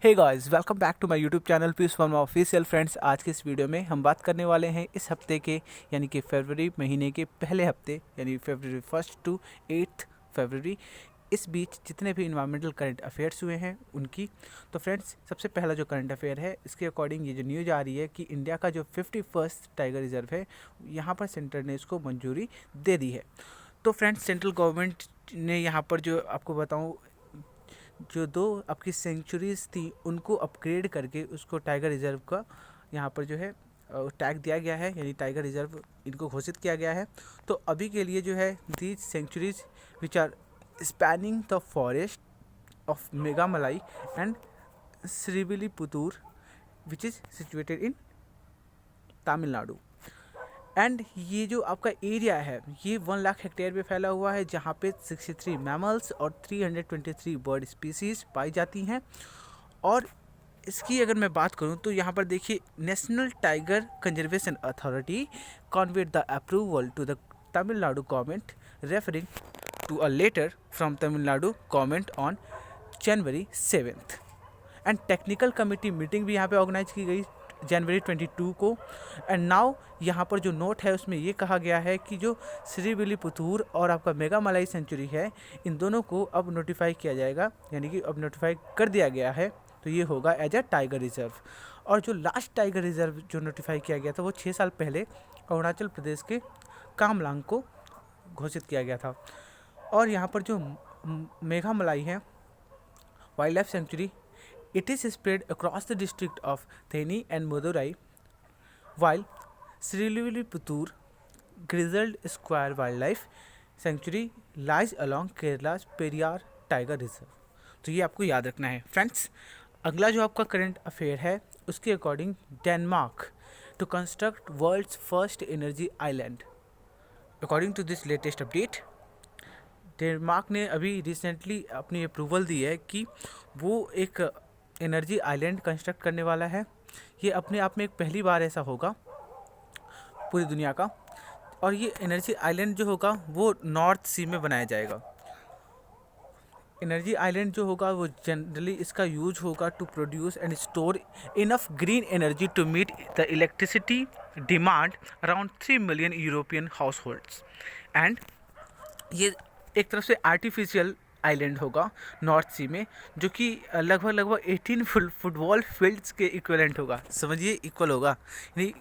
Hey guys, welcome back to my YouTube channel Peace Verma official. Friends, आज के इस video में हम बात करने वाले हैं इस हफ्ते के यानी कि फरवरी महीने के पहले हफ्ते यानी फरवरी 1 टू 8 फरवरी, इस बीच जितने भी इन्वायरमेंटल करंट अफेयर्स हुए हैं उनकी। तो फ्रेंड्स, सबसे पहला जो करंट अफेयर है, इसके अकॉर्डिंग ये जो न्यूज़ आ रही है कि इंडिया का जो 51st टाइगर रिजर्व है, यहाँ पर सेंटर ने इसको मंजूरी दे दी है। तो फ्रेंड्स, सेंट्रल गवर्नमेंट ने यहाँ पर जो आपको बताऊँ, जो दो आपकी सेंचुरीज थी उनको अपग्रेड करके उसको टाइगर रिजर्व का यहाँ पर जो है टैग दिया गया है, यानी टाइगर रिजर्व इनको घोषित किया गया है। तो अभी के लिए जो है these sanctuaries which are spanning the forest of Meghamalai and Srivilliputhur which is situated in Tamil Nadu. And ये जो आपका एरिया है ये 1 लाख हेक्टेयर पे फैला हुआ है, जहाँ पे 63 मैमल्स और 323 बर्ड स्पीसीज पाई जाती हैं। और इसकी अगर मैं बात करूँ तो यहाँ पर देखिए, national tiger conservation authority conveyed the approval to the Tamil Nadu government referring to a letter from Tamil Nadu government on January 7th। And technical committee meeting भी यहाँ पे ऑर्गेनाइज की गई जनवरी 22 को। एंड नाउ यहाँ पर जो नोट है उसमें ये कहा गया है कि जो श्रीविलीपुतूर और आपका मेघामलाई सेंचुरी है, इन दोनों को अब नोटिफाई किया जाएगा, यानी कि अब नोटिफाई कर दिया गया है, तो ये होगा एज अ टाइगर रिजर्व। और जो लास्ट टाइगर रिजर्व जो नोटिफाई किया गया था वो 6 साल पहले अरुणाचल प्रदेश के कामलांग को घोषित किया गया था। और यहाँ पर जो मेघामलाई है wild life sanctuary, it is spread across the district of Theni and Madurai, while Srivilliputtur Grizzled Square Wildlife Sanctuary lies along Kerala's Periyar Tiger Reserve। तो ये आपको याद रखना है फ्रेंड्स। अगला जो आपका करंट अफेयर है उसके according, Denmark to construct world's first energy island. According to this latest update, Denmark ने अभी रिसेंटली अपनी अप्रूवल दी है कि वो एक एनर्जी आइलैंड कंस्ट्रक्ट करने वाला है। ये अपने आप में एक पहली बार ऐसा होगा पूरी दुनिया का। और ये एनर्जी आइलैंड जो होगा वो नॉर्थ सी में बनाया जाएगा। एनर्जी आइलैंड जो होगा वो जनरली इसका यूज होगा to produce and store enough green energy to meet the electricity demand around 3 million European households. And ये एक तरफ से आर्टिफिशियल आइलैंड होगा नॉर्थ सी में, जो कि लगभग 18 फुटबॉल फील्ड्स के इक्वलेंट होगा। समझिए, इक्वल होगा, यानी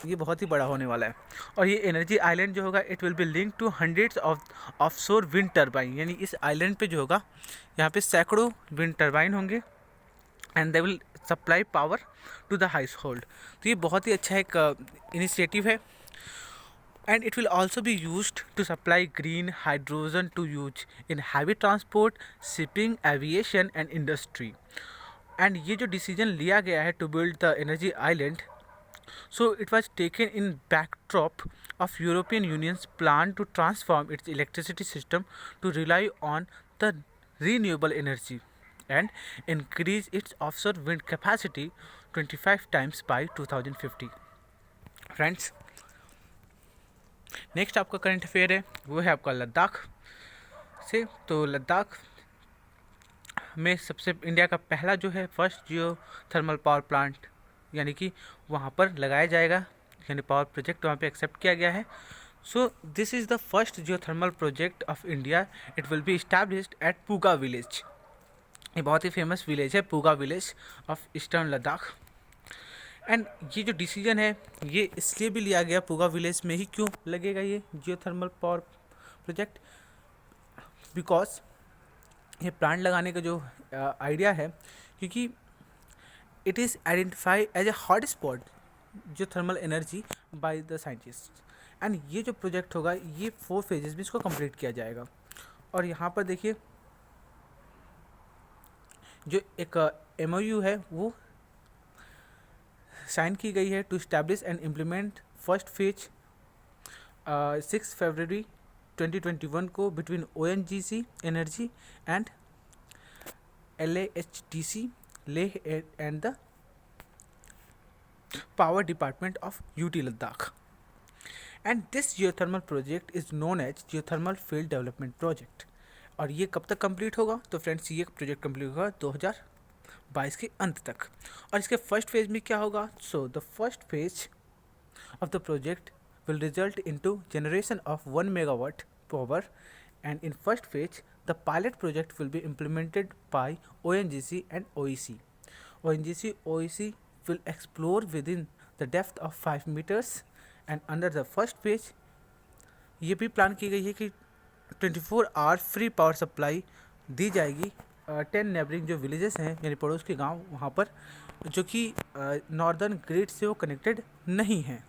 ये बहुत ही बड़ा होने वाला है। और ये एनर्जी आइलैंड जो होगा, it will be link to hundreds of offshore wind turbine, यानी इस आइलैंड पे जो होगा यहाँ पे सैकड़ों विंड टर्बाइन होंगे and they will supply power to the household. तो ये बहुत ही अच्छा एक इनिशिएटिव है। And it will also be used to supply green hydrogen to use in heavy transport, shipping, aviation and industry. And ये जो decision लिया गया है to build the energy island, so it was taken in backdrop of European Union's plan to transform its electricity system to rely on the renewable energy and increase its offshore wind capacity 25 times by 2050. Friends, next आपका current affair है वो है आपका लद्दाख से। तो लद्दाख में सबसे India का पहला जो है first geothermal power plant, यानी कि वहाँ पर लगाया जाएगा, यानी पावर प्रोजेक्ट वहाँ पे एक्सेप्ट किया गया है। So this is the first geothermal project of India. It will be established at Puga village. ये बहुत ही फेमस विलेज है, Puga village of eastern Ladakh. And ये जो डिसीजन है ये इसलिए भी लिया गया, पूगा विलेज में ही क्यों लगेगा ये geothermal power project, because ये प्लांट लगाने का जो आइडिया है, क्योंकि it is identify as a hot spot geothermal energy by the scientist. And ये जो प्रोजेक्ट होगा ये 4 फेजेस में इसको कंप्लीट किया जाएगा। और यहाँ पर देखिए जो एक MOU है वो साइन की गई है to establish and implement first phase 6 फरवरी 2021 को between ONGC energy and LAHTC Leh and the power department of UT Ladakh. And this geothermal project is known as geothermal field development project. और ये कब तक कंप्लीट होगा? तो फ्रेंड्स, ये प्रोजेक्ट कंप्लीट होगा 2022 के अंत तक। और इसके फर्स्ट फेज में क्या होगा? So the first phase of the project will result into generation of 1 megawatt power, and in first phase the pilot project will be implemented by ONGC and OEC. ONGC will explore within the depth of 5 meters, and under the first phase ये भी plan की गई है कि 24 our free power supply दी जाएगी 10 neighbouring जो villages हैं यानी पड़ोस के गांव वहाँ पर, जो कि नॉर्दर्न ग्रिड से वो कनेक्टेड नहीं हैं।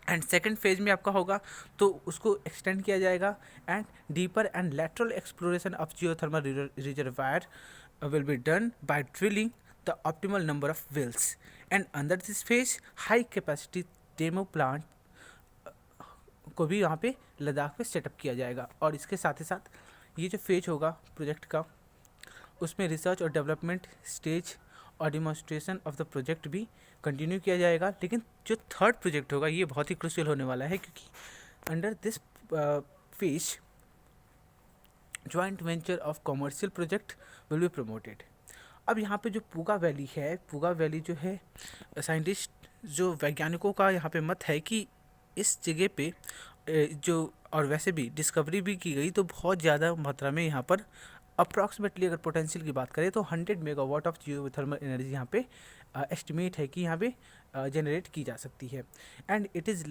एंड सेकेंड फेज में आपका होगा तो उसको एक्सटेंड किया जाएगा, and deeper and lateral exploration of geothermal reservoir will be done by drilling the optimal number of wells, and under this phase high capacity demo plant को भी यहाँ पे लद्दाख में सेटअप किया जाएगा। और इसके साथ ही साथ ये जो फेज होगा प्रोजेक्ट का, उसमें रिसर्च और डेवलपमेंट स्टेज और डिमॉन्स्ट्रेशन ऑफ द प्रोजेक्ट भी कंटिन्यू किया जाएगा। लेकिन जो थर्ड प्रोजेक्ट होगा ये बहुत ही क्रूशियल होने वाला है, क्योंकि under this phase joint venture of commercial project will be promoted. अब यहाँ पे जो पूगा वैली है, पूगा वैली जो है, साइंटिस्ट जो वैज्ञानिकों का यहाँ पे मत है कि इस जगह पे जो, और वैसे भी डिस्कवरी भी की गई तो बहुत ज़्यादा मात्रा में यहाँ पर अप्रॉक्सीमेटली अगर पोटेंशियल की बात करें तो 100 मेगावाट ऑफ जियोथर्मल एनर्जी यहाँ पे एस्टिमेट है कि यहाँ पे जनरेट की जा सकती है। एंड इट इज़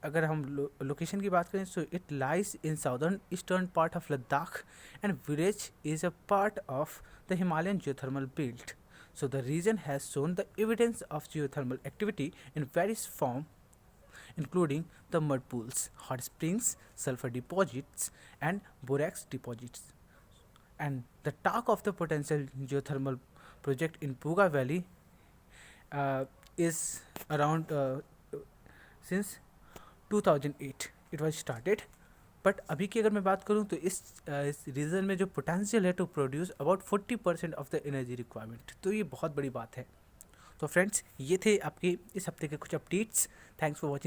अगर हम लोकेशन की बात करें, so it lies in southern eastern part of Ladakh, and village is a part of the Himalayan geothermal belt. So the region has shown the evidence of geothermal activity in various forms, including the mud pools, hot springs, sulfur deposits, and borax deposits. And the talk of the potential geothermal project in Puga Valley is around since 2008 it was started. But अभी की अगर मैं बात करूँ तो इस reason में जो पोटेंशियल है to produce about 40% of the energy requirement, तो ये बहुत बड़ी बात है। तो फ्रेंड्स, ये थे आपके इस हफ्ते के कुछ अपडेट्स। Thanks for watching.